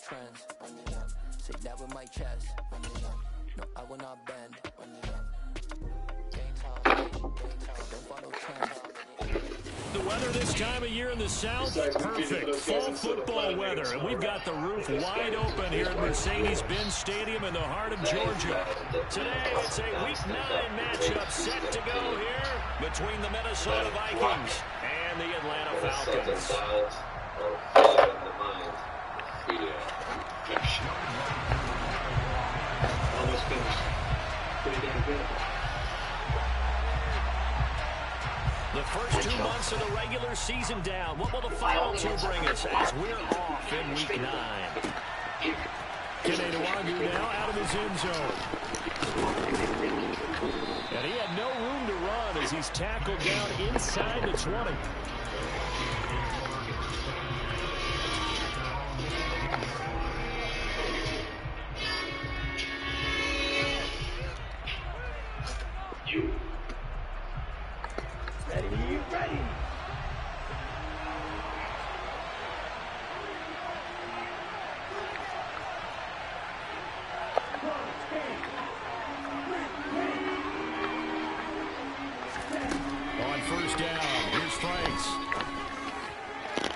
trends. Say that with my chest. No, I will not bend. Don't follow trends. The weather this time of year in the South, perfect. Fall football weather. And we've got the roof wide open here at Mercedes-Benz Stadium in the heart of Georgia. Today, it's a Week 9 matchup set to go here between the Minnesota Vikings and the Atlanta Falcons. Almost finished. Pretty damn good. The first 2 months of the regular season down. What will the final 2 bring us as we're off in Week 9? Kene Nwangwu now out of his end zone. And he had no room to run as he's tackled down inside the 20. On first down, here's Franks.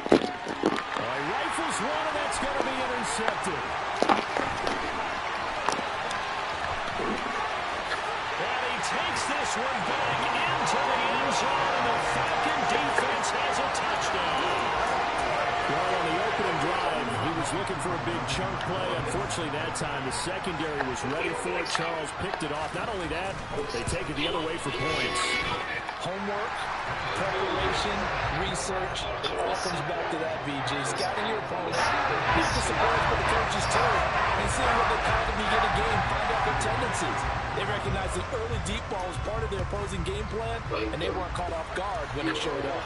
He rifles one, and that's going to be intercepted. And he takes this one back into the end zone, and the Falcon defense has a touchdown. Well, on the opening drive, he was looking for a big chunk play. Unfortunately, that time, the secondary was ready for it. Charles picked it off. Not only that, they take it the other way for points. Homework, preparation, research, it all comes back to that, VJ. Scouting your opponent, being disappointed with the coaches too, and seeing what they call to begin a game, find out their tendencies. They recognized the early deep ball was part of their opposing game plan, and they weren't caught off guard when it showed up.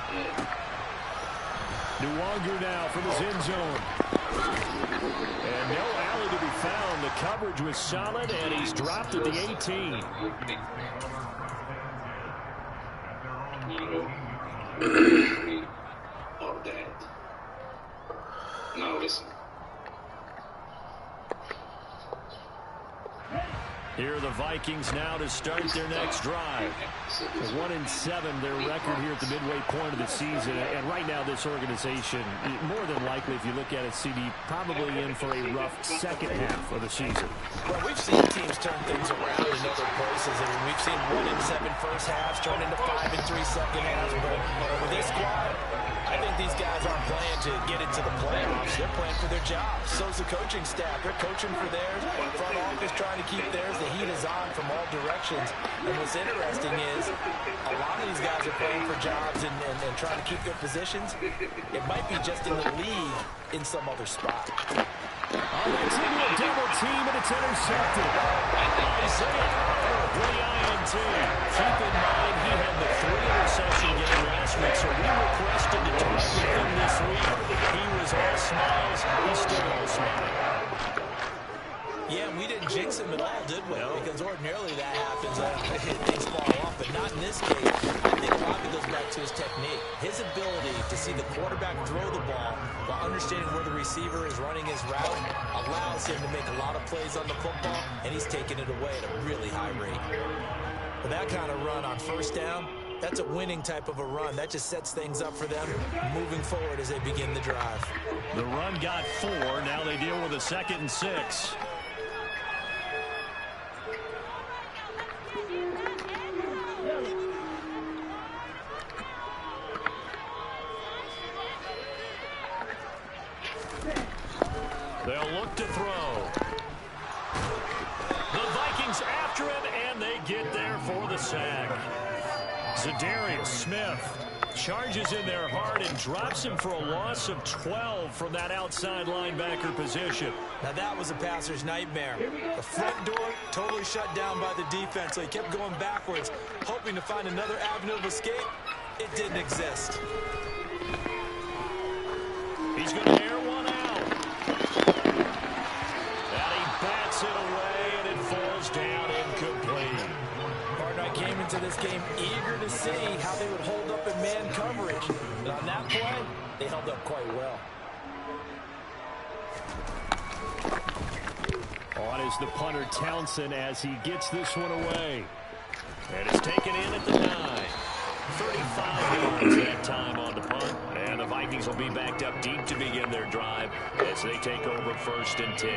Nwangwu now from his end zone. And no alley to be found. The coverage was solid, and he's dropped at the 18. Or dead. Now listen. Here are the Vikings now to start their next drive. 1-7 their record here at the midway point of the season. And right now this organization, more than likely if you look at it, CD, probably in for a rough second half of the season. Well, we've seen teams turn things around in other places. I mean, we've seen 1-7 first halves turn into 5-3 second halves. But with this squad, I think these guys aren't playing to get into the playoffs. They're playing for their jobs. So's the coaching staff. They're coaching for theirs. Front office trying to keep theirs. The heat is on from all directions. And what's interesting is a lot of these guys are playing for jobs and trying to keep their positions. It might be just in the league in some other spot. Oh, that's into a double team, and it's intercepted. Isaiah Harder with the INT. Keep in mind, he had the 3-interception game last week, so we requested to talk with him this week. He was all smiles. He's still all smiles. Yeah, we didn't jinx him at all, did we? No. Because ordinarily that happens. Things fall off, but not in this case. I think a lot of it goes back to his technique. His ability to see the quarterback throw the ball while understanding where the receiver is running his route allows him to make a lot of plays on the football, and he's taking it away at a really high rate. But that kind of run on first down, that's a winning type of a run. That just sets things up for them moving forward as they begin the drive. The run got 4. Now they deal with a 2nd and 6. They'll look to throw. The Vikings after him, and they get there for the sack. Za'Darius Smith charges in there hard and drops him for a loss of 12 from that outside linebacker position. Now that was a passer's nightmare. The front door totally shut down by the defense, so he kept going backwards, hoping to find another avenue of escape. It didn't exist. He's going to air one out. And he bats it away, and it falls down incomplete. Partner, I came into this game eager to see how they would hold up in man coverage. And on that play, they held up quite well. On is the punter Townsend as he gets this one away. And it's taken in at the 9. 35 yards that time on the punt. And the Vikings will be backed up deep to begin their drive as they take over 1st and 10.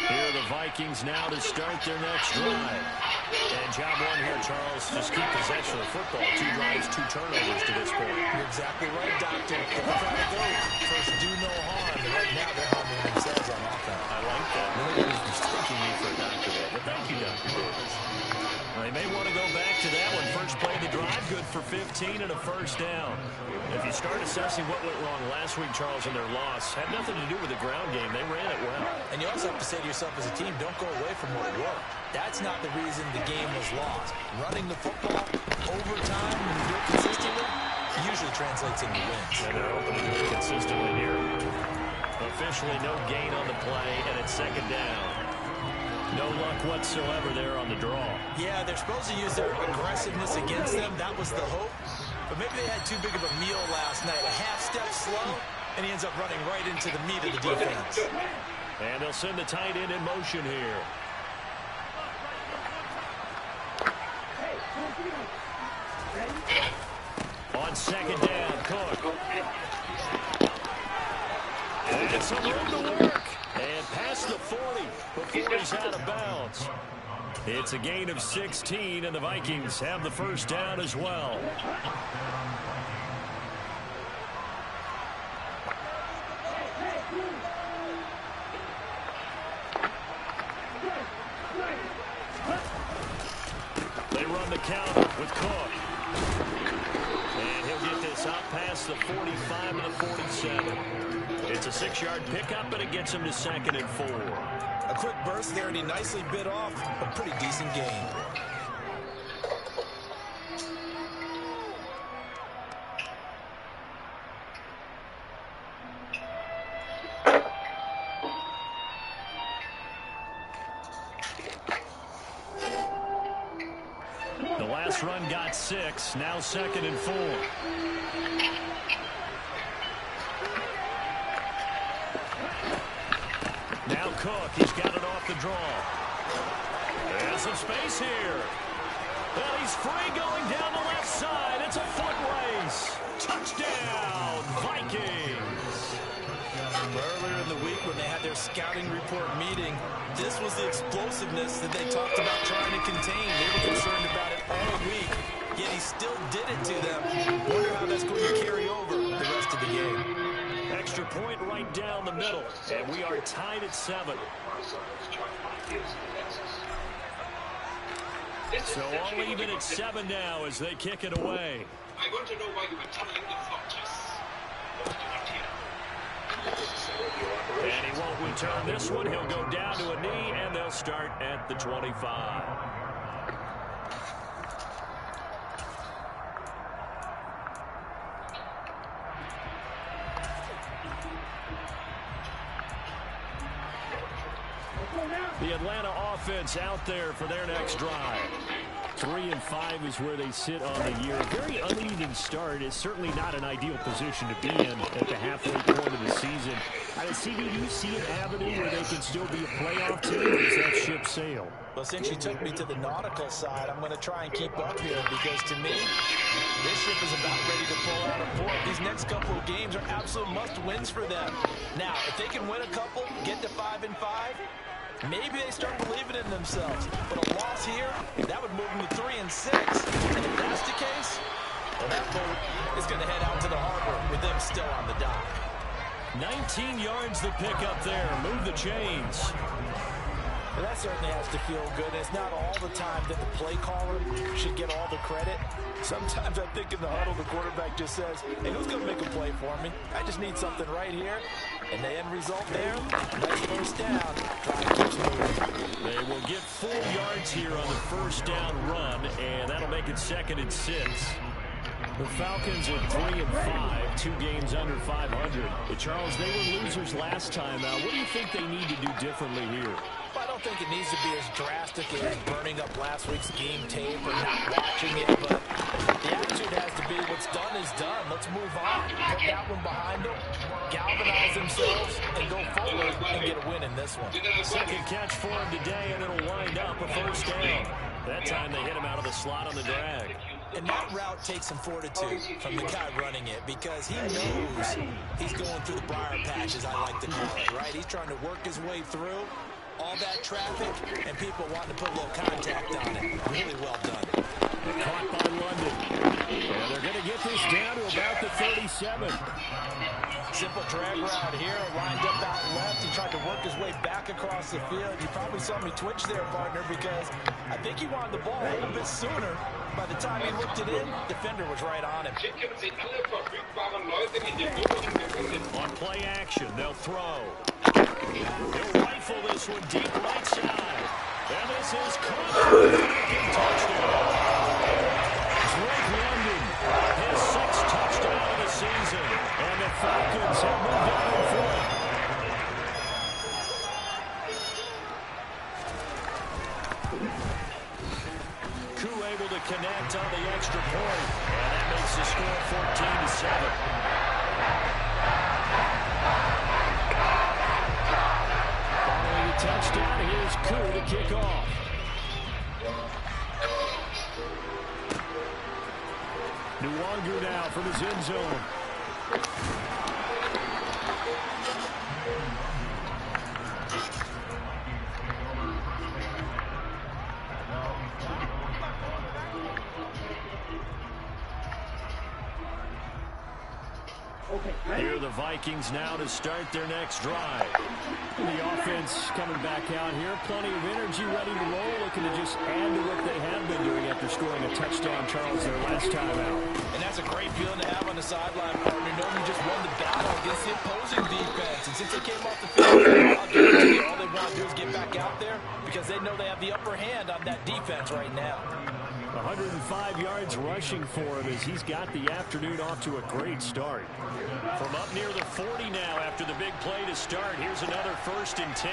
Here are the Vikings now to start their next drive. And job one here, Charles, just keep possession of the football. 2 drives, 2 turnovers to this point. You're exactly right, Doctor. They're trying to go first, do no harm. And right now, they're harming themselves on offense. I like that. Nobody's mistaking me for a doctor there. But thank you, Dr. Davis. Well, they may want to go back to that one. First play of the drive, good for 15 and a 1st down. If you start assessing what went wrong last week, Charles, in their loss, had nothing to do with the ground game. They ran it well. And you also have to say to yourself as a team, don't go away from what worked. That's not the reason the game was lost. Running the football overtime when you do it consistently usually translates into wins. And they're open to do it consistently here. Officially no gain on the play, and it's 2nd down. No luck whatsoever there on the draw. Yeah, they're supposed to use their aggressiveness against them. That was the hope. But maybe they had too big of a meal last night. A half step slow, and he ends up running right into the meat of the defense. And they'll send the tight end in motion here. On 2nd down, Cook. And some room to work. And past the 40 before he's out of bounds. It's a gain of 16, and the Vikings have the 1st down as well. They run the counter with Cook. And he'll get this out past the 45 to the 47. It's a 6-yard pickup, and it gets him to 2nd and 4. A quick burst there, and he nicely bit off a pretty decent gain. The last run got 6, now 2nd and 4. Now Cook, he's got it off the draw. There's some space here. Well, he's free going down the left side. It's a foot race. Touchdown, Vikings. Earlier in the week when they had their scouting report meeting, this was the explosiveness that they talked about trying to contain. They were concerned about it all week, yet he still did it to them. Wonder how that's going to carry over the rest of the game. Extra point right down the middle, and we are tied at 7. So all even at 7 now as they kick it away. I want to know why you were tunneling the fortress. And he won't return this one. He'll go down to a knee, and they'll start at the 25. The Atlanta offense out there for their next drive. 3-5 is where they sit on the year. A very uneven start is certainly not an ideal position to be in at the halfway point of the season. CD, do you see an avenue where they can still be a playoff team, or does that ship sail? Well, since you took me to the nautical side, I'm going to try and keep up here because, to me, this ship is about ready to pull out of port. These next couple of games are absolute must-wins for them. Now, if they can win a couple, get to 5-5, maybe they start believing in themselves. But a loss here, that would move them to 3-6. And if that's the case, well, that boat is going to head out to the harbor with them still on the dock. 19 yards to pick up there. Move the chains. Well, that certainly has to feel good. It's not all the time that the play caller should get all the credit. Sometimes I think in the huddle, the quarterback just says, hey, who's going to make a play for me? I just need something right here. And the end result there, nice 1st down. Drive keeps moving. They will get 4 yards here on the 1st down run, and that'll make it 2nd and 6. The Falcons are 3-5, 2 games under 500. But Charles, they were losers last time out. What do you think they need to do differently here? I don't don't think it needs to be as drastic as burning up last week's game tape or not watching it, but the attitude has to be what's done is done. Let's move on. Put that one behind them, galvanize themselves, and go forward and get a win in this one. Second catch for him today, and it'll wind up a first down. That time they hit him out of the slot on the drag. And that route takes some fortitude from the guy running it because he knows he's going through the briar patch, as I like to call it, right? He's trying to work his way through all that traffic and people wanting to put a little contact on it. Really well done. Caught by London. And they're going to get this down to about the 37. Simple drag route here, lined up out left and tried to work his way back across the field. You probably saw me twitch there, partner, because I think he wanted the ball a little bit sooner. By the time he looked it in, defender was right on him. On play action, they'll throw. They'll rifle this one deep right side. And this is caught. Touchdown. Drake London, his 6th touchdown of the season. And the Falcons have moved out in front. Koo able to connect on the extra point. And that makes the score 14-7. Following a touchdown, here's Koo to kick off. Nwangu now from his end zone. Here are the Vikings now to start their next drive. The offense coming back out here. Plenty of energy, ready to roll, looking to just add to what they have been doing after scoring a touchdown, Charles, their last time out. And that's a great feeling to have on the sideline, partner, knowing you just won the battle against the opposing defense. And since they came off the field, I'll guarantee you all they want to do is get back out there because they know they have the upper hand on that defense right now. 105 yards rushing for him as he's got the afternoon off to a great start. From up near the 40 now after the big play to start. Here's another 1st and 10.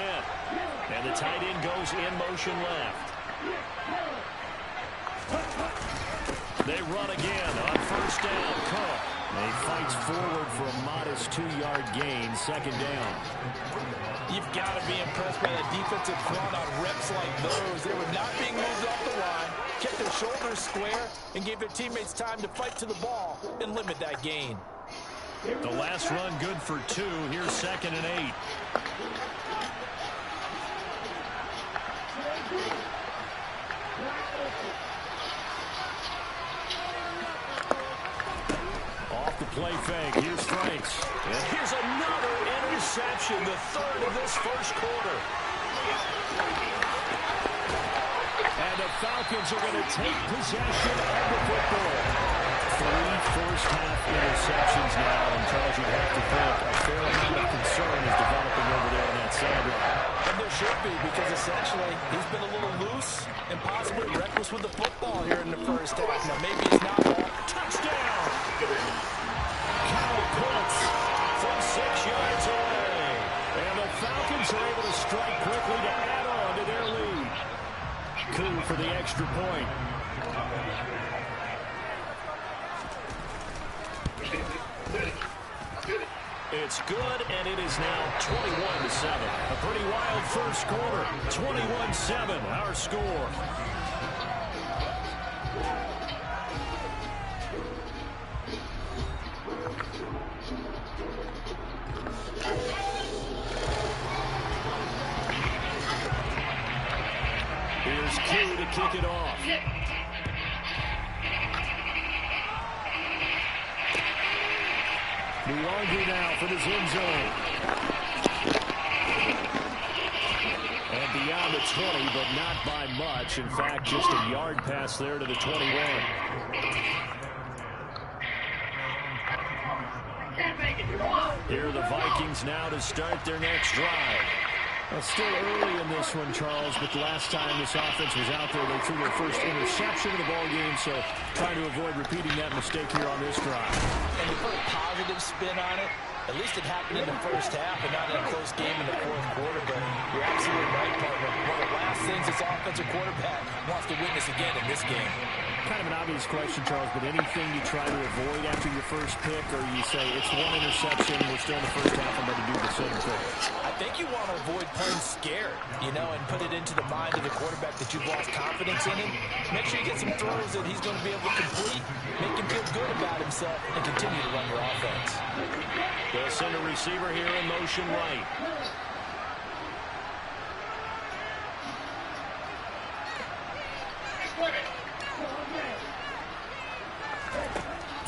And the tight end goes in motion left. They run again on 1st down. Cook. He fights forward for a modest 2-yard gain. 2nd down. You've got to be impressed by that defensive front on reps like those. They were not being moved off the line, kept their shoulders square, and gave their teammates time to fight to the ball and limit that gain. The last run good for 2. Here's 2nd and 8. Off the play fake. Here's Franks. And here's another interception, the 3rd of this 1st quarter. And the Falcons are going to take possession of the football. 3 first-half interceptions now, and Charles, you'd have to think a fair amount of concern is developing over there on that sideline. And there should be, because essentially he's been a little loose and possibly reckless with the football here in the first half. Now, maybe it's not all. Touchdown! Kyle Pitts from 6 yards away. And the Falcons are able to strike quickly to add on to their lead. Koo for the extra point. It's good, and it is now 21-7. A pretty wild first quarter. 21-7, our score. Here's Koo to kick it off. Nwangu now from his end zone. And beyond the 20, but not by much. In fact, just a yard pass there to the 21. Here are the Vikings now to start their next drive. Well, still early in this one, Charles, but the last time this offense was out there, they threw their first interception of the ball game, so trying to avoid repeating that mistake here on this drive. And to put a positive spin on it, At least it happened in the first half and not in a close game in the fourth quarter. But you're absolutely right, partner. One of the last things this offensive quarterback wants to witness again in this game. Kind of an obvious question, Charles, but anything you try to avoid after your first pick, or you say it's one interception, we're still in the first half, I'm going to do the same thing? I think you want to avoid playing scared, you know, and put it into the mind of the quarterback that you've lost confidence in him. Make sure you get some throws that he's going to be able to complete, make him feel good about himself, and continue to run your offense. They'll send a receiver here in motion right.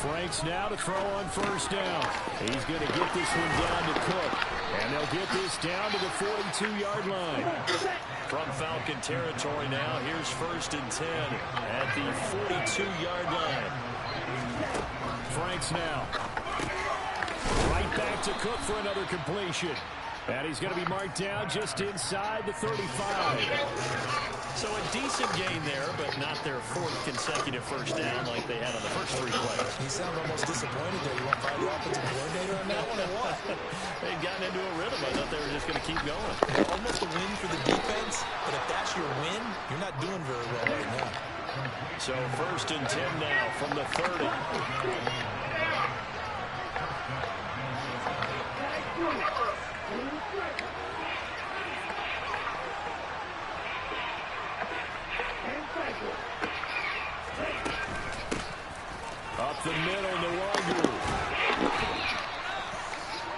Franks now to throw on first down. He's going to get this one down to Cook. And they'll get this down to the 42-yard line. From Falcon territory now, here's 1st and 10 at the 42-yard line. Franks now. Right back to Cook for another completion. And he's going to be marked down just inside the 35. So a decent gain there, but not their 4th consecutive first down like they had on the first 3 plays. He sounded almost disappointed there. You want to fire the offensive coordinator on that one or what? They'd gotten into a rhythm. I thought they were just going to keep going. Almost a win for the defense, but if that's your win, you're not doing very well right now. So 1st and 10 now from the 30. Up the middle, Nwogu.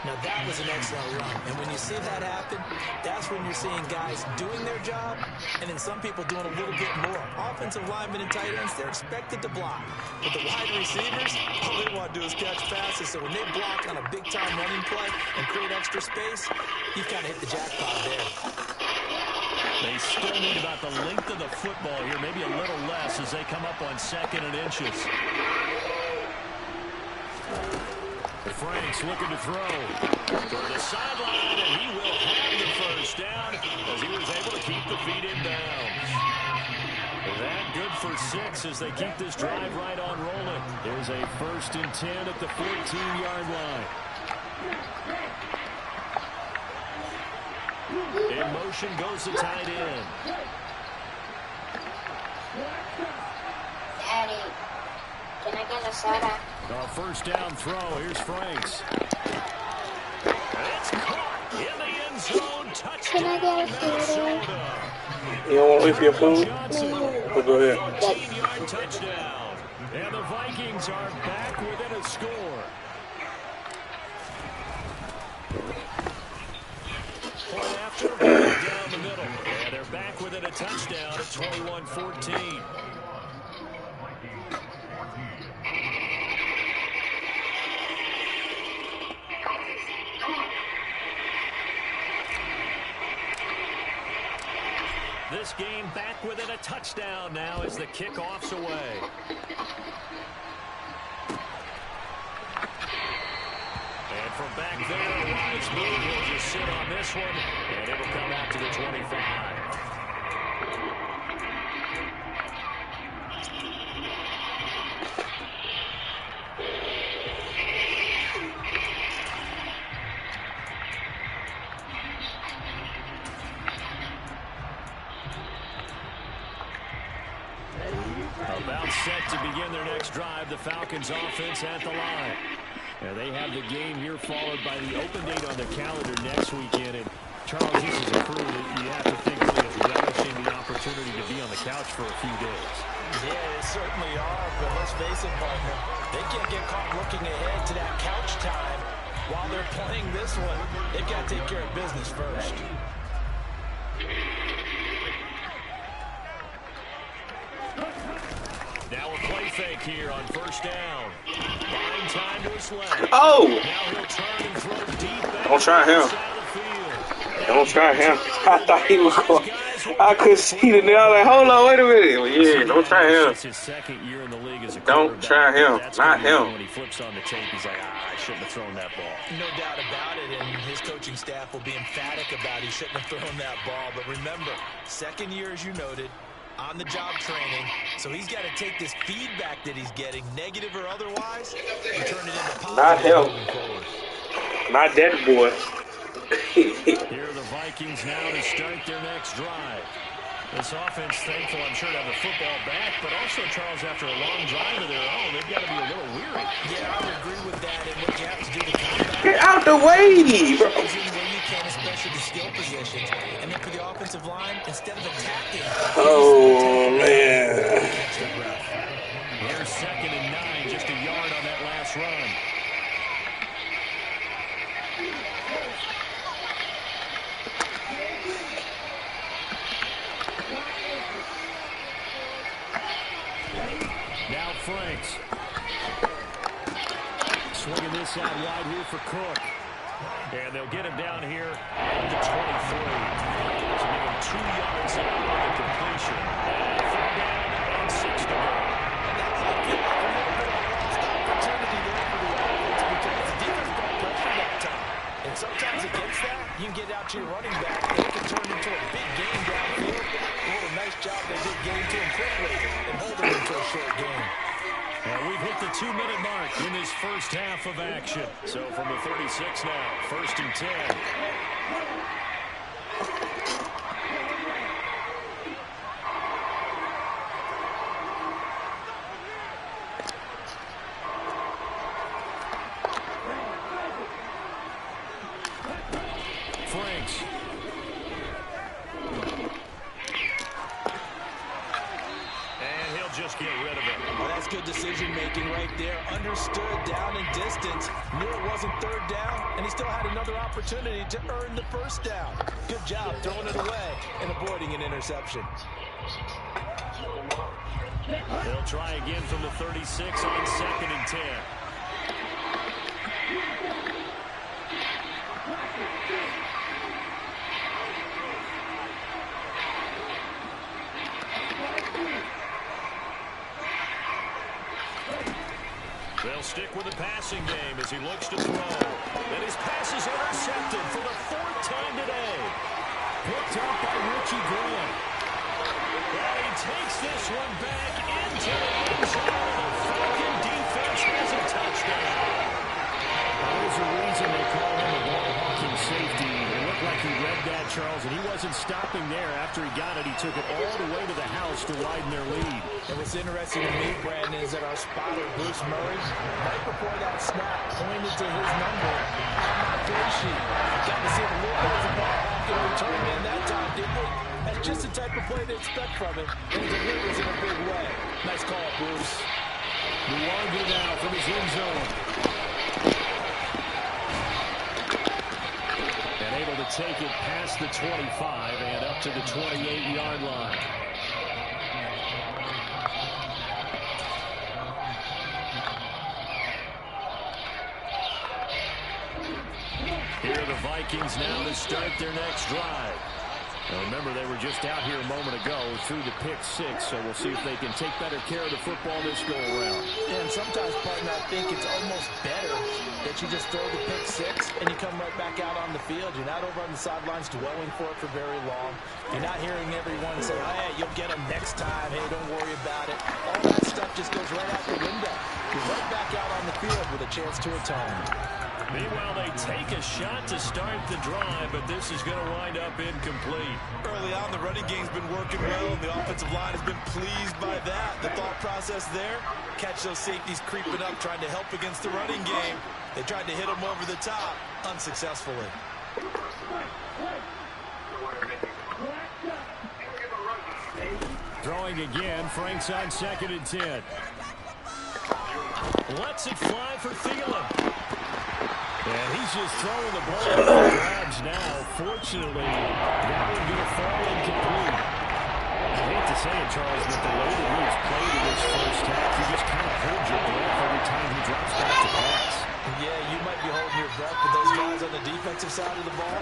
Now that was an excellent run, and when you see that happen, that's when you're seeing guys doing their job, and then some people doing a little bit more. Offensive linemen and tight ends, they're expected to block. But the wide receivers, all they want to do is catch passes, so when they block on a big-time running play and create extra space, you kind of hit the jackpot there. They still need about the length of the football here, maybe a little less as they come up on 2nd and inches. Franks looking to throw for the sideline, and he will have the first down as he was able to keep the feet in bounds. That good for 6 as they keep this drive right on rolling. There's a 1st and 10 at the 14-yard line. In motion goes the tight end. Daddy, can I get a soda? Our 1st down throw. Here's Franks. It's caught in the end zone. Touchdown, Minnesota. You don't want to wait for your food? Well, go ahead. 14-yard touchdown. And the Vikings are back within a score. Point after, down the middle. And they're back within a touchdown at 21-14. This game back within a touchdown now as the kickoff's away. And from back there, Weisberg will just sit on this one, and it'll come out to the 25. About set to begin their next drive, the Falcons offense at the line. Now they have the game here followed by the open date on the calendar next weekend. And Charles, this is a crew that you have to think really is relishing the opportunity to be on the couch for a few days. Yeah, they certainly are, but let's face it, partner. They can't get caught looking ahead to that couch time while they're playing this one. They've got to take care of business first. Now a play fake here on 1st down. Buying time to his left. Oh! Now he'll turn and throw deep back. Don't try him. Don't try him. I thought he was going. I could see the nail. Like, hold on, wait a minute. Yeah, don't try him. It's his 2nd year in the league as a Don't try him. Not him. When he flips on the tape, he's like, I shouldn't have thrown that ball. No doubt about it, and his coaching staff will be emphatic about he shouldn't have thrown that ball. But remember, 2nd year, as you noted, on-the-job training, so he's got to take this feedback that he's getting, negative or otherwise, and turn it into positive. Not him. Not that boy. Here are the Vikings now to start their next drive. This offense, thankful, I'm sure, to have the football back, but also, Charles, after a long drive of their own, they've got to be a little weary. Yeah, I would agree with that. And what you have to do to combat Get out the way, bro. where you can, especially the skill positions. And then for the offensive line, instead of attacking, Oh, man. catch their breath. Here's 2nd and 9, just a yard on that last run. Now Franks. Swinging this out wide here for Cook. And they'll get him down here at the 23. So give him 2 yards out on the completion. And 3rd down and 6 to go. And sometimes against that, you can get out to your running back, and it can turn into a big game downfield. What a nice job they did getting to him quickly and holding him to a short game. And we've hit the 2-minute mark in this first half of action. So from the 36 now, 1st and 10. Franks. And he'll just get rid of it. Well, that's good decision-making right there. Understood down and distance. Knew it wasn't 3rd down, and he still had another opportunity to earn the 1st down. Good job throwing it away and avoiding an interception. They'll try again from the 36 on 2nd and 10. They'll stick with the passing game as he looks to throw. And his pass is intercepted for the 4th time today. Picked up by Richie Graham. Well, he takes this one back into the end zone. The Falcon defense has a touchdown. There's a reason they call him a ball-hawking safety. It looked like he read that, Charles, and he wasn't stopping there. After he got it, he took it all the way to the house to widen their lead. And what's interesting to me, Brandon, is that our spotter, Bruce Murray, right before that snap, pointed to his number on my play sheet. Got to see the little bit of the ball hawking return in that time, didn't we? That's just the type of play they expect from him, and he delivers in a big way. Nice call, Bruce. Luanga now from his end zone. And able to take it past the 25 and up to the 28-yard line. Here are the Vikings now to start their next drive. Now remember, they were just out here a moment ago through the pick 6, so we'll see if they can take better care of the football this go-around. Yeah, and sometimes, partner, I think it's almost better that you just throw the pick 6 and you come right back out on the field. You're not over on the sidelines dwelling for it for very long. You're not hearing everyone say, oh, hey, you'll get them next time. Hey, don't worry about it. All that stuff just goes right out the window. You're right back out on the field with a chance to atone. Meanwhile, they take a shot to start the drive, but this is going to wind up incomplete. Early on, the running game's been working well, and the offensive line has been pleased by that. The thought process there, catch those safeties creeping up, trying to help against the running game. They tried to hit them over the top, unsuccessfully. Throwing again, Franks on 2nd and 10. Lets it fly for Thielen. And he's just throwing the ball for grabs now. Fortunately, that one going to fall incomplete. I hate to say it, Charles, but the way that he's played in this first half, you just kind of hold your breath every time he drops back to pass. Yeah, you might be holding your breath, but those guys on the defensive side of the ball,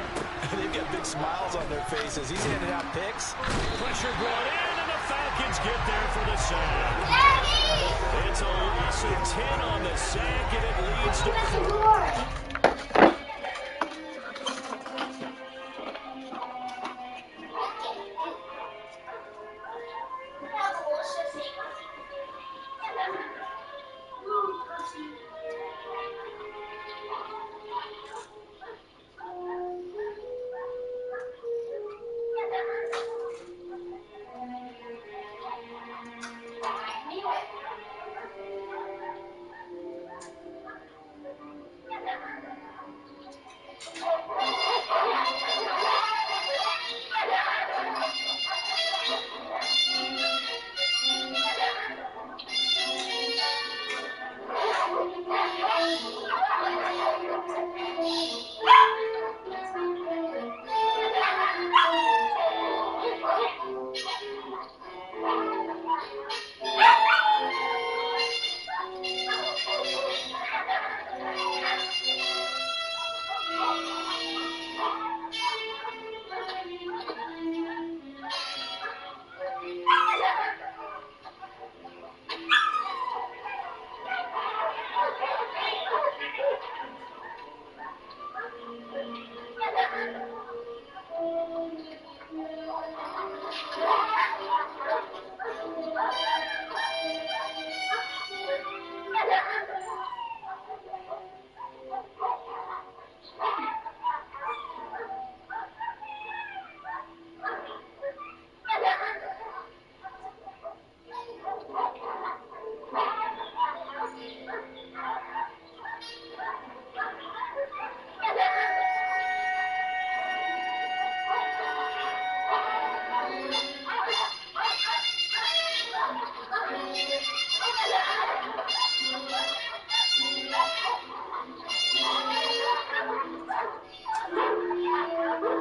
they've got big smiles on their faces. He's handing out picks. Pressure brought in, and the Falcons get there for the sack. It's a loss of 10 on the sack, and it leads to 4.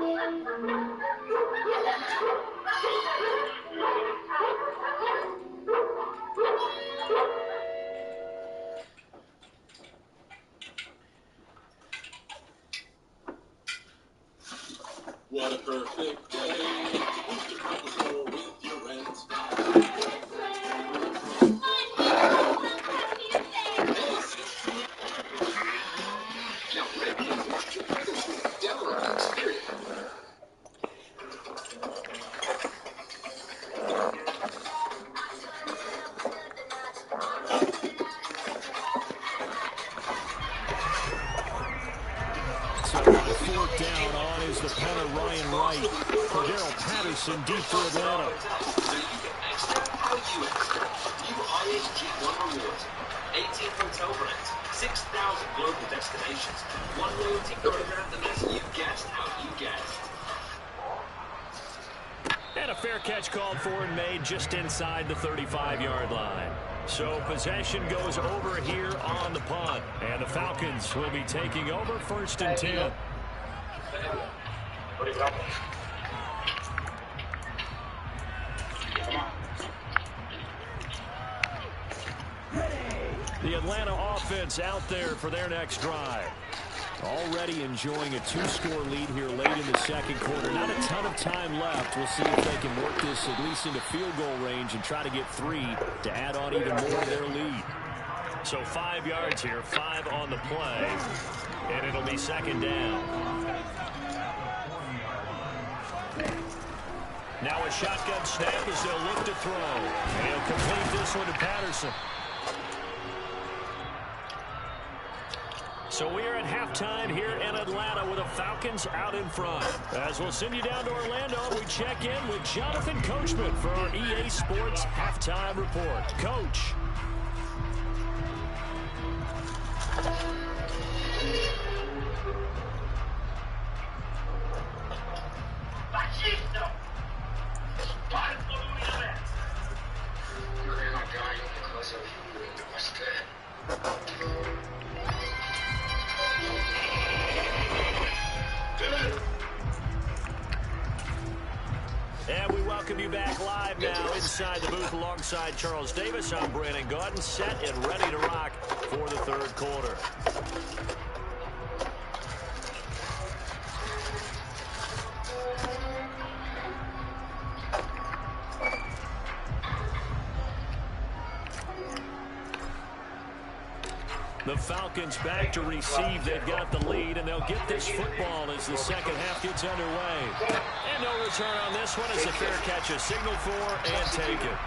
What a perfect day. With your friends. Down on is the punter Ryan Wright. Cordero Patterson deep for Atlanta. So you get extra new IHG One Rewards, 18 hotel brands, 6,000 global destinations, one loyalty program that lets you guess how you guessed. And a fair catch called for and made just inside the 35-yard line. So possession goes over here on the punt. And the Falcons will be taking over 1st and 10. The Atlanta offense out there for their next drive. Already enjoying a 2-score lead here late in the second quarter. Not a ton of time left. We'll see if they can work this at least into field goal range and try to get 3 to add on even more to their lead. So 5 yards here, 5 on the play, and it'll be 2nd down. Now a shotgun snap as they'll look to throw. And he'll complete this one to Patterson. So we are at halftime here in Atlanta with the Falcons out in front. As we'll send you down to Orlando, we check in with Jonathan Coachman for our EA Sports Halftime Report. Coach. And we welcome you back live now inside the booth alongside Charles Davis. I'm Brandon Gaudin, set and ready to rock for the 3rd quarter. The Falcons back to receive. They've got the lead, and they'll get this football as the second half gets underway. And no return on this one as a fair catch, a signal for and taken.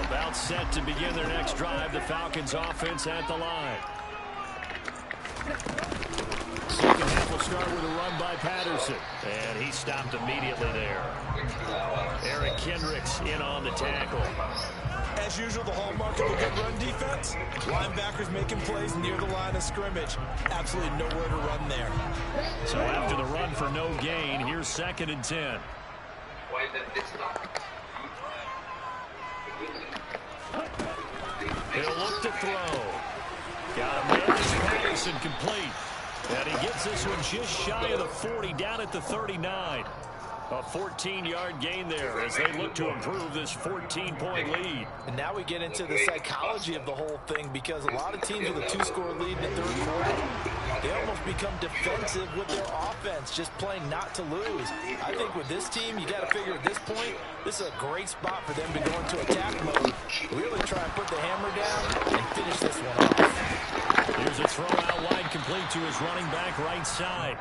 About set to begin their next drive, the Falcons offense at the line. Second half will start with a run by Patterson. And he stopped immediately there. Eric Kendricks in on the tackle. As usual, the hallmark of a good run defense. Linebackers making plays near the line of scrimmage. Absolutely nowhere to run there. So after the run for no gain, here's 2nd and 10. He'll look to throw. Got a man. Patterson complete. And he gets this one just shy of the 40, down at the 39. A 14-yard gain there as they look to improve this 14-point lead. And now we get into the psychology of the whole thing, because a lot of teams with a 2-score lead in the 3rd quarter, they almost become defensive with their offense, just playing not to lose. I think with this team, you got to figure at this point, this is a great spot for them to go into attack mode, really try and put the hammer down and finish this one off. Here's a throw out wide, complete to his running back right side.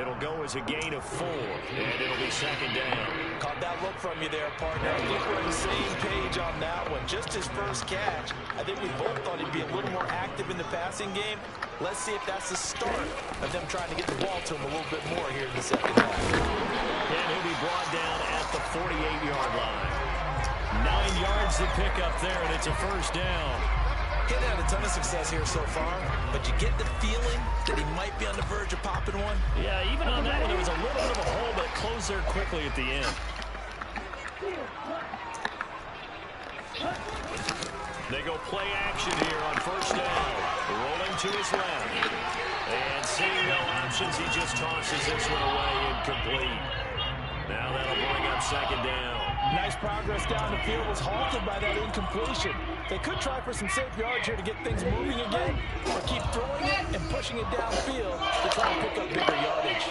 It'll go as a gain of 4, and it'll be 2nd down. Caught that look from you there, partner. I think we're on the same page on that one. Just his first catch. I think we both thought he'd be a little more active in the passing game. Let's see if that's the start of them trying to get the ball to him a little bit more here in the 2nd half. And he'll be brought down at the 48-yard line. 9 yards to pick up there, and it's a 1st down. He's had a ton of success here so far, but you get the feeling that he might be on the verge of popping one. Yeah, even on that one, there was a little bit of a hole, but it closed there quickly at the end. They go play action here on first down. Rolling to his left. And seeing no options, he just tosses this one away incomplete. Now that'll bring up second down. Nice progress down the field was halted by that incompletion. They could try for some safe yards here to get things moving again, or keep throwing it and pushing it downfield to try to pick up bigger yardage.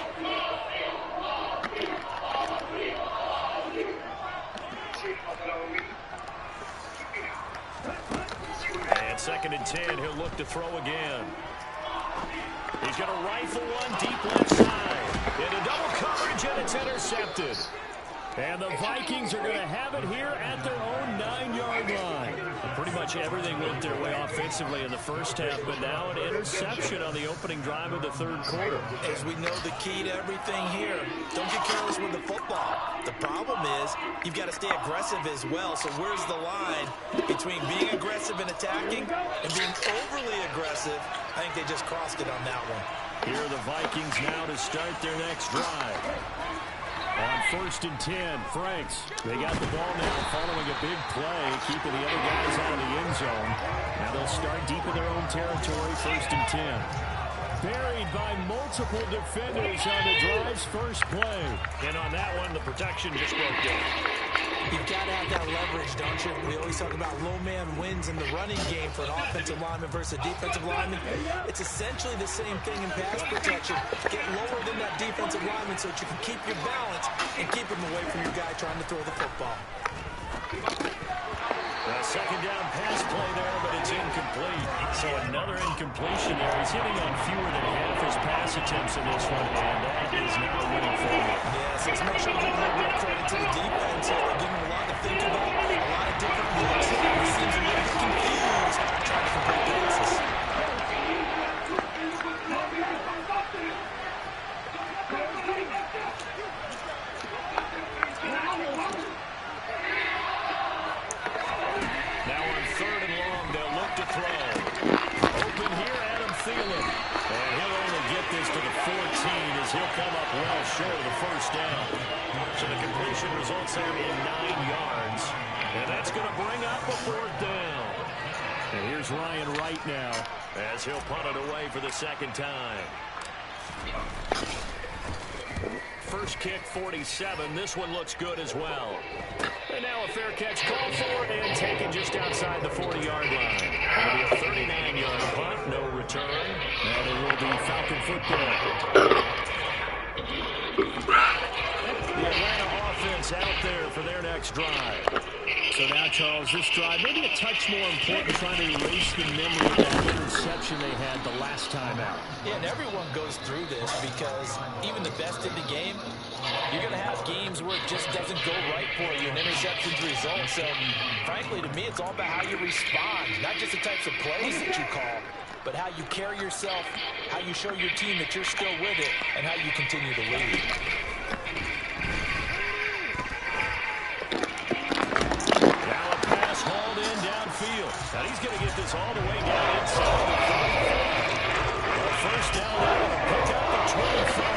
And second and 10, he'll look to throw again. He's going to rifle one deep left side. Into double coverage, and it's intercepted. And the Vikings are going to have it here at their own 9-yard line. Pretty much everything went their way offensively in the first half, but now an interception on the opening drive of the third quarter. As we know, the key to everything here, don't get careless with the football. The problem is you've got to stay aggressive as well. So where's the line between being aggressive and attacking and being overly aggressive? I think they just crossed it on that one. Here are the Vikings now to start their next drive. On first and 10, Franks. They got the ball now following a big play, keeping the other guys out of the end zone. Now they'll start deep in their own territory, first and 10. Buried by multiple defenders on the drive's first play. And on that one, the protection just broke down. You've got to have that leverage, don't you? We always talk about low man wins in the running game for an offensive lineman versus a defensive lineman. It's essentially the same thing in pass protection. Get lower than that defensive lineman so that you can keep your balance and keep him away from your guy trying to throw the football. Second down pass play there, but it's incomplete. So another incompletion there. He's hitting on fewer than half his pass attempts in this one, and that is now a winning formula. Yes, let's make sure we give a little bit of credit to the defense here. They're giving him a lot to think about, a lot of different looks. He seems a little bit confused trying to complete passes. He'll come up well short of the first down. So the completion results there in 9 yards. And that's going to bring up a fourth down. And here's Ryan Wright now as he'll punt it away for the second time. First kick, 47. This one looks good as well. And now a fair catch called for and taken just outside the 40-yard line. It'll be a 39-yard punt, no return. And it will be Falcon football. The Atlanta offense out there for their next drive. So now, Charles, this drive maybe a touch more important, trying to erase the memory of that interception they had the last time out. Yeah, and everyone goes through this because even the best in the game, you're going to have games where it just doesn't go right for you, and interceptions result. So, frankly, to me, it's all about how you respond, not just the types of plays that you call, but how you carry yourself, how you show your team that you're still with it, and how you continue to lead. Now a pass hauled in downfield. Now he's going to get this all the way down inside the 35. First down, they're going to pick up the 25.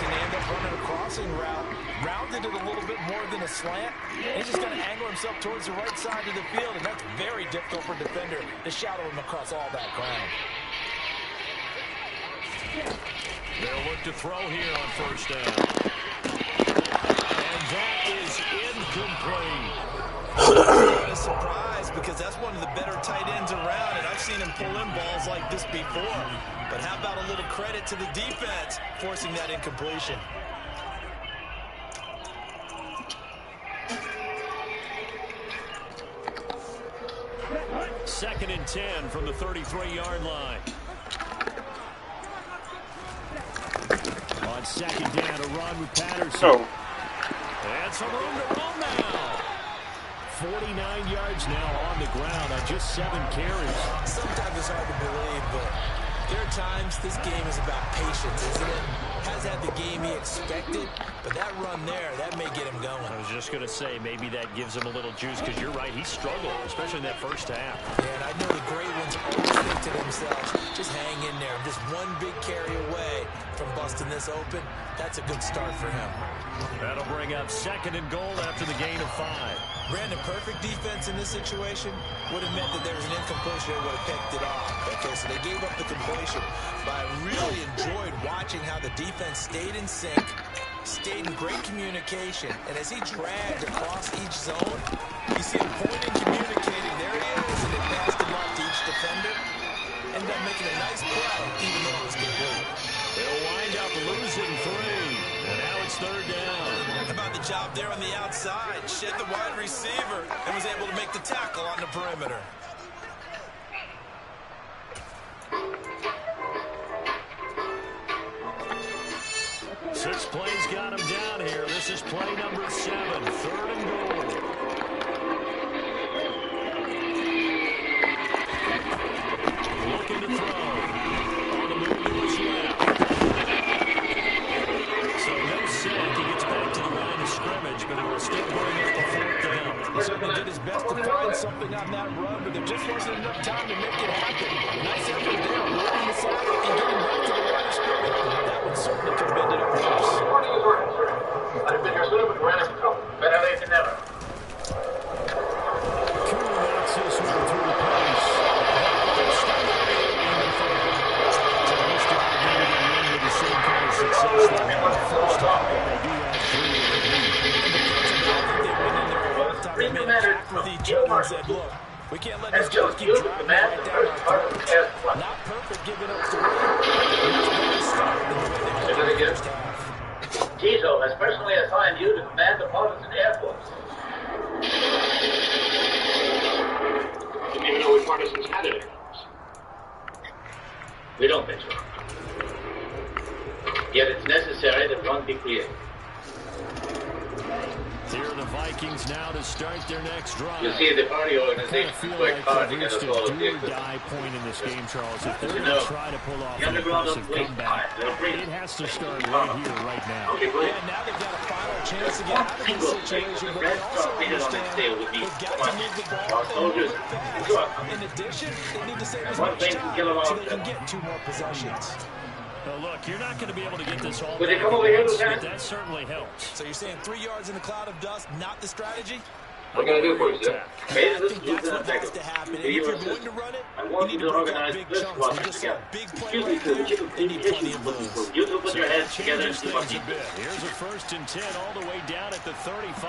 And they end up running a crossing route. Rounded it a little bit more than a slant. He's just going to angle himself towards the right side of the field, and that's very difficult for a defender to shadow him across all that ground. They'll look to throw here on first down. And that is incomplete. A surprise, because that's one of the better tight ends around, and I've seen him pull in balls like this before. But how about a little credit to the defense forcing that incompletion? Second and 10 from the 33-yard line. On second down, a run with Patterson. Oh. And some room to roll now. 49 yards now on the ground on just 7 carries. Sometimes it's hard to believe, but there are times this game is about patience, isn't it? Has had the game he expected, but that run there, that may get him going. I was just going to say, maybe that gives him a little juice, because you're right, he struggled, especially in that first half. Yeah, and I know the great ones always think to themselves, just hang in there, just one big carry away from busting this open, that's a good start for him. That'll bring up 2nd and goal after the gain of 5. Brandon, perfect defense in this situation would have meant that there was an incompletion. They would have picked it off. Okay, so they gave up the completion. But I really enjoyed watching how the defense stayed in sync, stayed in great communication, and as he dragged across each zone, you see him pointing, communicating. There he is, and they passed him off to each defender. Ended up making a nice play, even though it was complete. They'll wind up losing 3, and now it's 3rd down. How about the job there on the outside? Shed the wide receiver and was able to make the tackle on the perimeter. Six plays got him down here. This is play number 7, 3rd and goal. Looking to throw. On the move to his left. So no sack. He gets back to the line of scrimmage, but it will still bring up the 4th down. He certainly did his best to find something on that run, but there just wasn't enough time to make it happen. Nice effort there, working the side and getting back to the line of scrimmage. That one certainly could have ended up worse. Cooler knocks this one through the pace. With the same kind of success they had the first time. They do have 3 in the lead. They made contact with each other and said, look, we can't let these guys keep driving right down our throats. Not perfect giving up 3. Tito has personally assigned you to command the Partisan Air Force. I didn't even know we partisans had an Air Force. We don't think so. Yet it's necessary that one be created. Here are the Vikings now to start their next drive. You see, the party I organization feel worked like hard to they've get reached us a all of the do-or-die point in this game, Charles. If they're You going know, to try to pull off the an underground impressive don't waste comeback, time. They'll bring it has to start right here, right now. Okay, great. Yeah, now they've got a final chance to get out of this situation, but they also understand they've got to move the ball soldiers. fast. In addition, they need to save as much time so they can get 2 more possessions. Now look, you're not going to be able to get this all Would they back come over at here, once, Lieutenant? but that certainly helps. So you're saying 3 yards in a cloud of dust, not the strategy? What can I do for you, sir? Hey, I this think is that's what has Lieutenant to happen. And Do if you you're assist? going to run it, I you want need you to to break up organize big this chunks. one We just saw a together. big play Excuse me, right sir, there. the They need plenty of those. You two put your heads together and Changes see what things you a bit. Here's a 1st and 10 all the way down at the 35.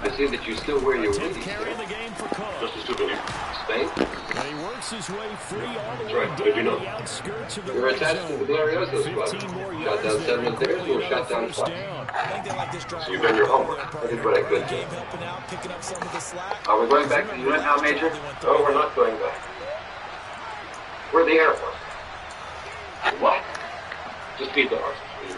I see that you still wear your 10th wings. carry in the game for Cook. Just a souvenir. Spain? And he works his way free all the That's way right. What did you down know? the outskirts of the You're red attached to the zone. Glorioso 15 more squad. Shot yards down there, 7 of theirs, quickly or shot another down first 5. down. I think they like this drive. So you've done your homework. I did what I could. Game helping out, picking up some of the slack. Are we going back to the UN now, Major? No, we're not going back. We're the Air Force. What? Just feed the horses, will you?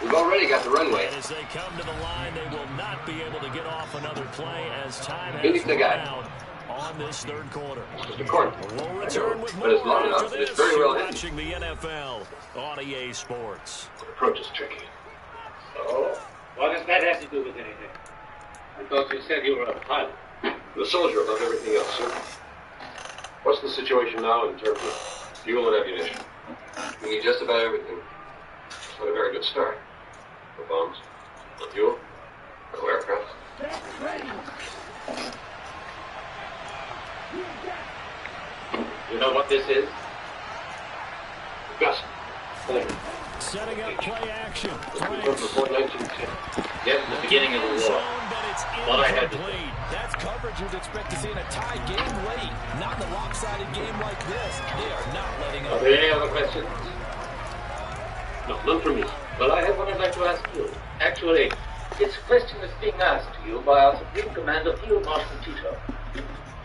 We've already got the runway. And as they come to the line, they will not be able to get off another play as time Phoenix, has the run guy. out on this 3rd quarter. Just a corner. We'll return with But it's more long enough after that it's this. very well You're hidden. watching the NFL on EA Sports. The approach is tricky. So, what does that have to do with anything? I thought you said you were a pilot. The soldier above everything else, sir. What's the situation now in terms of fuel and ammunition? We need just about everything. It's not a very good start. No bombs, no fuel, no aircraft. You know what this is? Gus. Setting up play action. Before 1910. Yes, the beginning of the war. Zone, but it's What I had to incomplete. That's coverage you'd expect to see in a tie game late. Not in a lopsided game like this. They are not letting Are up. there any other questions? No, none from me. Well, I have one I'd like to ask you. Actually, it's a question that's being asked to you by our Supreme Commander, Field Marshal Tito.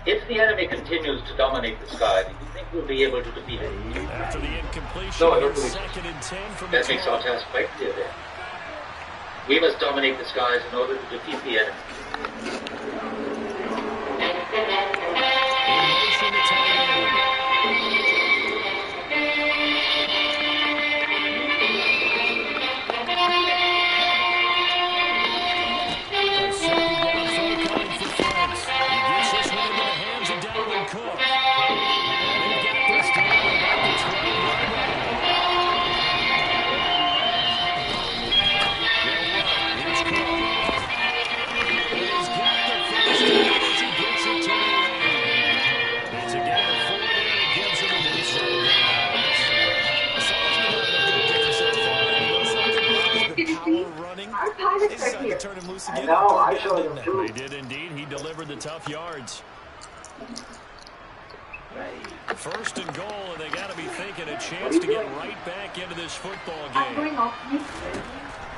If the enemy continues to dominate the sky, do you think we'll be able to defeat it? After the incompletion, No, I don't it's believe so. 2nd and 10 from That the makes our 12. task quite clear then. We must dominate the skies in order to defeat the enemy. In motion, it's Hernandez. A second again, didn't They did indeed. He delivered the tough yards. First and goal, and they got to be thinking a chance to get right back into this football game.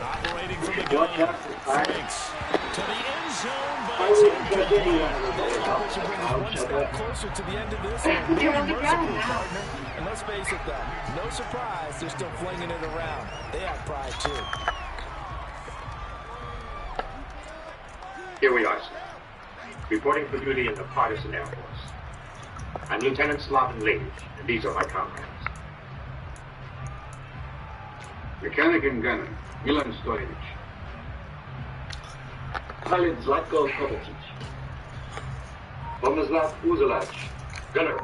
Operating from the gun, Franks to the end zone, but it's incomplete. One step closer to the end of this one. And let's face it, though, no surprise, they're still flinging it around. They have pride, too. Here we are, sir. Reporting for duty in the Partisan Air Force. I'm Lieutenant Slaven Ladish, and these are my comrades. Mechanic and gunner, Milan Stojnic. Pilot Zlatko Kovacic. Tomislav Uzelac, gunner.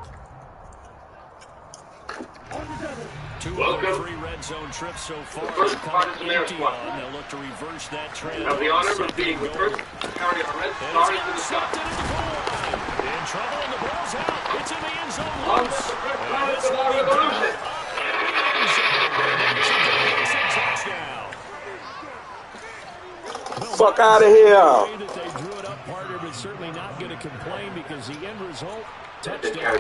Two of the 3 red zone trips so far. The first Partisan Air Squad. They'll look to reverse that trend. Have the honor of being the first to carry our red star into the sky. In trouble, and the ball's out. It's in the end zone. On to the first planet of our revolution. Fuck out of here. That they drew it up harder, but certainly not going to complain because the end result, touchdown. A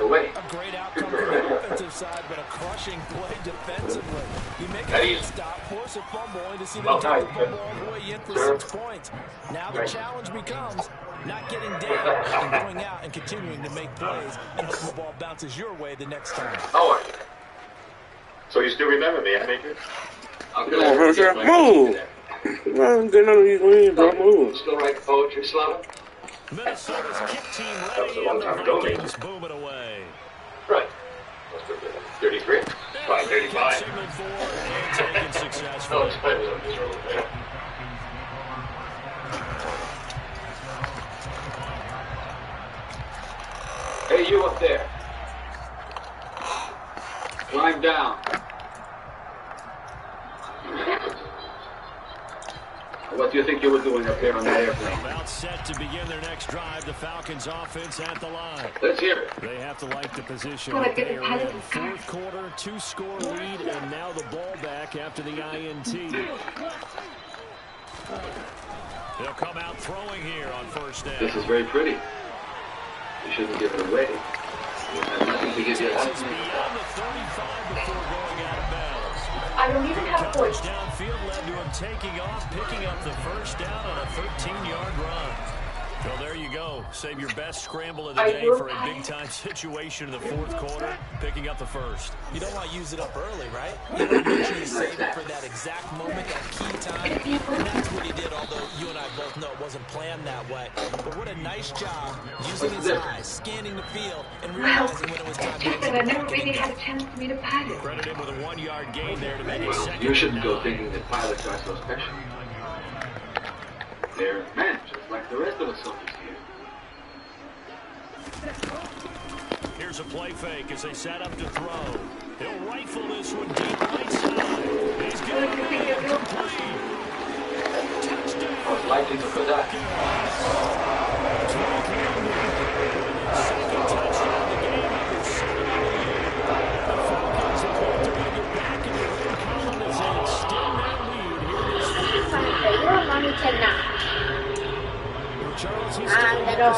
great outcome from the offensive side, but a crushing play defensively. You make a good stop, force a fumble, only to see them take the fumble all the way in for 6 points. Now the challenge becomes not getting down and going out and continuing to make plays and hoping the ball bounces your way the next time. How are you? So you still remember me, Maker? Move! Move. Still write poetry, Slaven? Minnesota's kick team That was ready, a long and time the ago, Vikings boom it away. Right. 33. 535. Signal for and taken No, successfully. it's better than this road there. Hey, you up there. Climb down. What do you think you were doing up there on that airplane? About set to begin their next drive, the Falcons offense at the line. Let's hear it. They have to like the position that they are in. Fourth quarter, 2-score lead, and now the ball back after the INT. They'll come out throwing here on first down. This is very pretty. You shouldn't give it away. You have nothing to give you. This is beyond the 35 before going out of bounds. I don't even have Coverage voice. downfield led to him taking off, picking up the first down on a 13-yard run. Well, there you go. Save your best scramble of the day for a big-time situation in the fourth quarter, picking up the first. You don't want to use it up early, right? You want to make sure you save it for that exact moment, that key time. And that's what he did, although you and I both know it wasn't planned that way. But what a nice job using his eyes, scanning the field, and realizing when it was time to Just that I never really had a chance for me to pilot. Credit him with a 1-yard gain there to make it second. You shouldn't go thinking that pilots are so special. They're men, just like the rest of us soldiers here. Here's a play fake as they set up to throw. He'll rifle this one deep right side. He's going to be complete. Touchdown. I was likely to put that. Second touchdown of the game after 7 The Falcons have got to bring it back in the win column as they extend their lead here this Charles, he's still the door.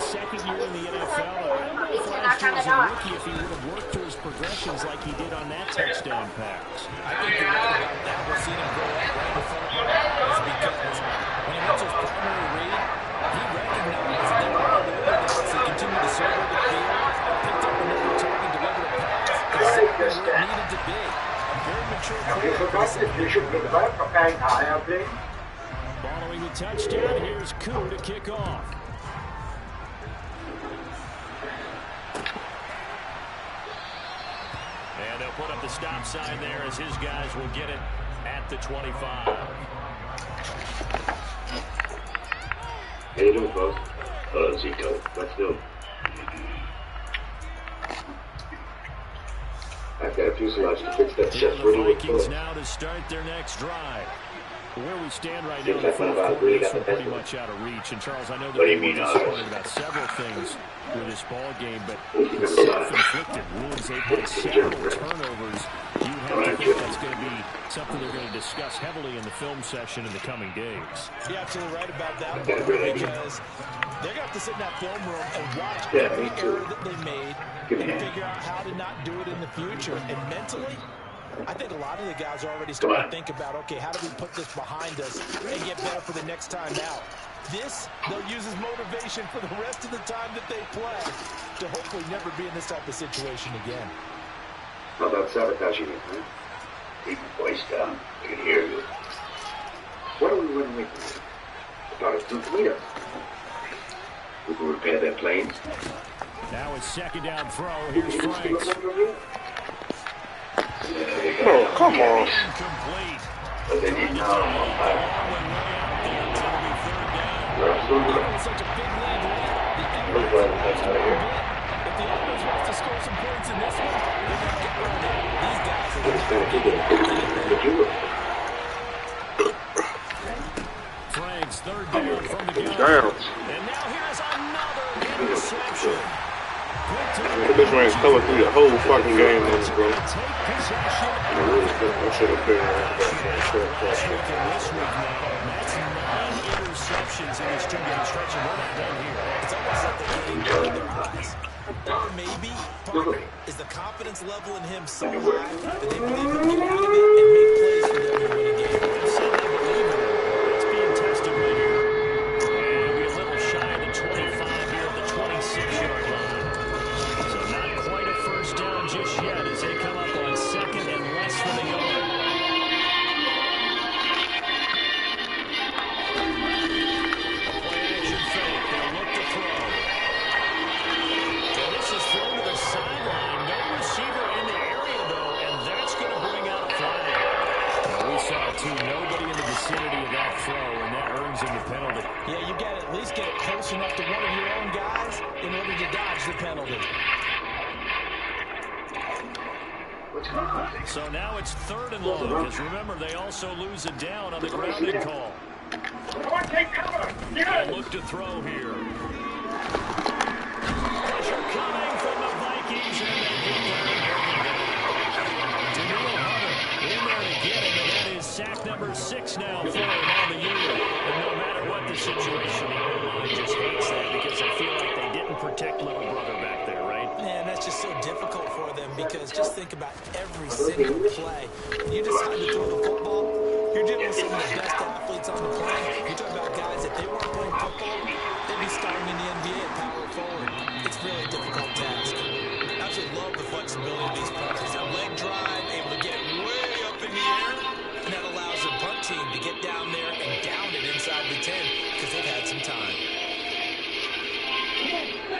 second year in the NFL. I don't know if last year was a rookie if he would have worked to his progressions like he did on that touchdown pass. I think you're right about that. We're seeing him grow up right in front of our eyes because when he went to his primary read, he recognized that there were other guys that continued to serve the field, picked up another target, delivered a pass, exactly where it needed to be. A very mature player. You should be preparing a higher plane. Following the touchdown, here's Koo to kick off. And they'll put up the stop sign there as his guys will get it at the 25. How you doing, folks? Zico, let's do it. I've got a fuselage to fix that Here are chest. the Vikings now to start their next drive. Where we stand right now in the fourth quarter is pretty much out of reach. And Charles, I know that we're disappointed about several things with this ball game, but the self-inflicted wounds, they put several turnovers. You I think that's going to be something they're going to discuss heavily in the film session in the coming days. You're absolutely right about that, because they're going to have to sit in that film room and watch every error that they made and figure out how to not do it in the future. And mentally, I think a lot of the guys are already starting to think about, okay, how do we put this behind us and get better for the next time out? This, they'll use as motivation for the rest of the time that they play to hopefully never be in this type of situation again. How about sabotaging it, huh? Keep your voice down. I can hear you. What are we running away from? About us to meet us. We can repair their planes. Now it's second down throw. Here's Franks. Oh, come on. Incomplete. But they need now. Such a big lead. If the offense wants to score some points in this one, they're going to get around it. These guys are going to Franks, third down from the gun. Damn. And now here's another interception. This man's covered through the whole fucking game, bro. Take possession. I should have been This week now, that's 9 interceptions in this 2-game stretch, and we're not done here. It's almost like they're getting down their eyes. Or maybe part of it is the confidence level in him so high that they believe he'll get out of it and make plays for them to win a game. It's being tested right here. And we'll be a little shy of the 25 here at the 26-yard line. So not quite a first down just yet as they come up on second and less than a yard. Play action fake. They'll look to throw. And this is thrown to the sideline. No receiver in the area, though, and that's going to bring out a flag. Well, we saw it, too. Nobody in the vicinity of that throw, and that earns him the penalty. Yeah, you got to at least get it close enough to one of your own guys in order to dodge the penalty. So now it's third and long, because remember, they also lose a down on the grounding call. They'll look to throw here. Pressure coming from the Vikings, and they get there. Daniel Hunter in there to get him, and that is sack number 6 now for him on the year. And no matter what the situation, the O-line just hates that because they feel like they didn't protect little brother back there, right? Man, that's just so difficult for them because just think about every single play. When you decide to throw the football, you're dealing with some of the best athletes on the planet. You're talking about guys, if they weren't playing football, they'd be starting in the NBA at power forward. It's really a difficult task. I absolutely love the flexibility of these players. That leg drive, able to get way up in the air, and that allows the punt team to get down there and down it inside the 10 because they've had some time.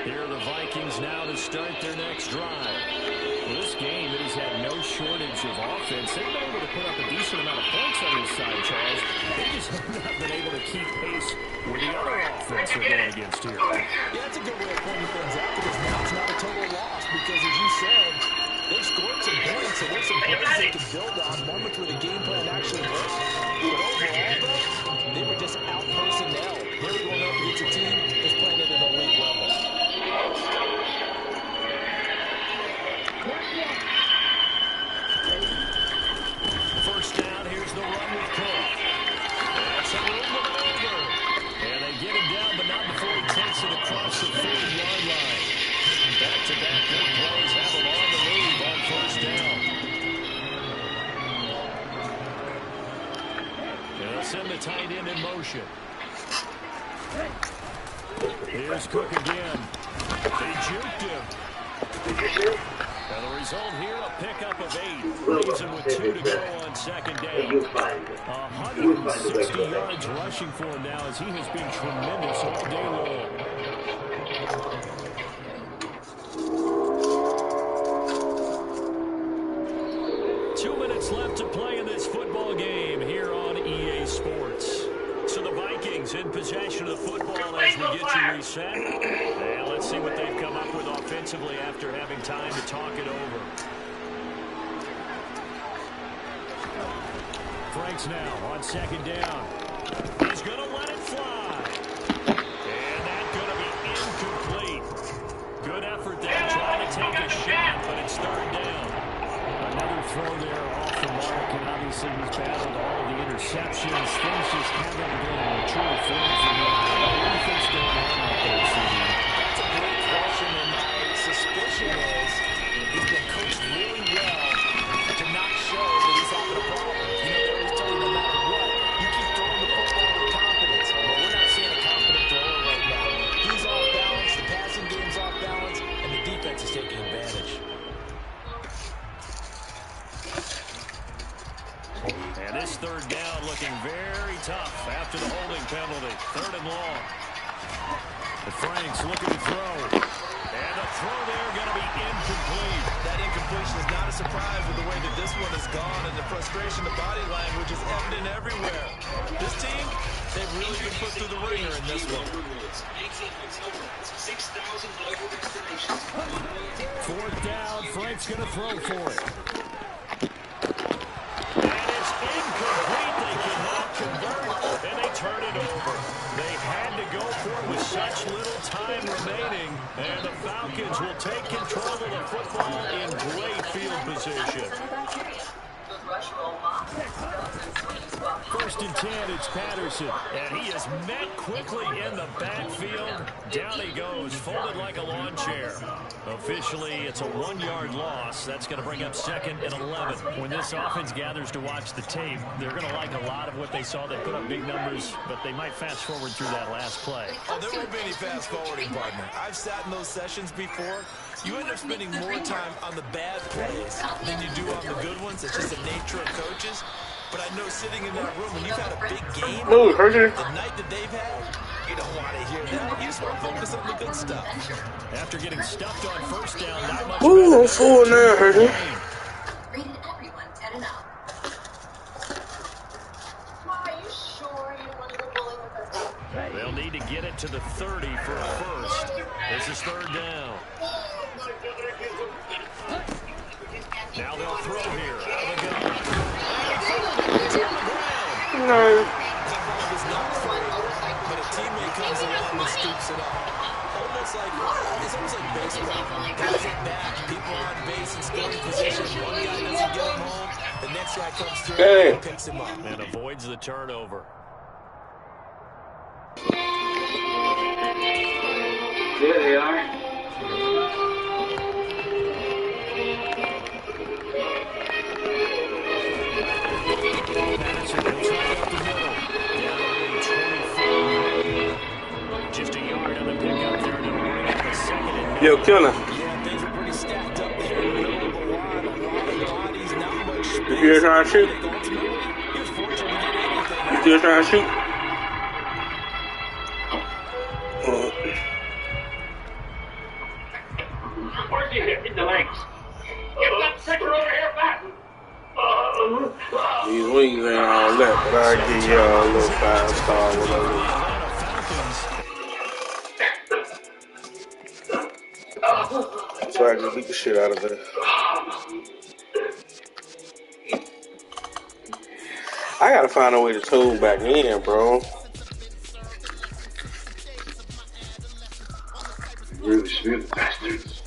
Here are the Vikings now to start their next drive. Well, this game, it has had no shortage of offense. They've been able to put up a decent amount of points on this side, Charles. They just have not been able to keep pace with the other offense they're going against here. Yeah, that's a good way of pointing things out because now it's not a total loss because, as you said, they've scored some points, so there's some points they can build on, moments where the game plan actually works. But overall, though, they were just out-personnel. They were going up against a team that's playing at an elite level. First down, here's the run with Cook. That's a little bit over. And they get him down, but not before he takes it across the 40-yard line. Back-to-back big plays have him on the move on first down. And they'll send the tight end in motion. Here's Cook again. They juked him. And the result here, a pickup of 8. Leaves him with 2 to go on second down. 160 yards rushing for him now as he has been tremendous all day long. Two minutes left to play in this football game here on EA Sports. So the Vikings in possession of the football as we get you reset. And let's see what they've come up with offensively after having time to talk it over. Franks now on second down. He's going to let it fly. And that's going to be incomplete. Good effort there trying to take a shot, but it's third down. Another throw there off opportunity. 3rd and long. And Frank's looking to throw. And the throw there going to be incomplete. That incompletion is not a surprise with the way that this one has gone, and the frustration, the body language is evident everywhere. This team, they've really been put through the ringer in this one. 6,000 global destinations. 4th down, Frank's going to throw for it. And it's incomplete. They cannot convert, and they turn it over. They had to go for it with such little time remaining, and the Falcons will take control of the football in great field position. 1st and 10, it's Patterson, and he is met quickly in the backfield. Down he goes, folded like a lawn chair. Officially, it's a 1-yard loss. That's going to bring up 2nd and 11. When this offense gathers to watch the tape, they're going to like a lot of what they saw. They put up big numbers, but they might fast forward through that last play. Oh, there won't be any fast forwarding, partner. I've sat in those sessions before. You end up spending more time on the bad plays than you do on the good ones. It's just the nature of coaches. But I know sitting in that room, when you've had a big game, the night that they've had, you don't want to hear that. You just want to focus on the good stuff. After getting stuffed on 1st down, not much Ooh, I'm full now, Herder. Rated everyone 10 and up. Mom, are you sure you don't want to go bowling with us? They'll need to get it to the 30 for a first. This is 3rd down. Now they'll throw here. Out of the gun. It's on the ground. No. That ball was not free, but a teammate comes along and scoops it up. It's almost like baseball. Guys at bat, people on base in scoring position. One guy doesn't get him home. The next guy comes through and picks him up. And avoids the turnover. There they are. Patterson goes right up the middle. Down to 24. Just a yard on the pickup there. And it'll bring up the 2nd and 9. Yo, Killer. Yeah, things are pretty stacked up there. A lot of bodies, not much space. You still trying to shoot? He was fortunate to get anything. You still trying to shoot? Where's he hit? In the legs. Get that sector over here back. These wings ain't all that, but I'll give y'all a little 5-star, whatever. So I just beat the shit out of it. I gotta find a way to tune back in, bro. Really smooth bastards.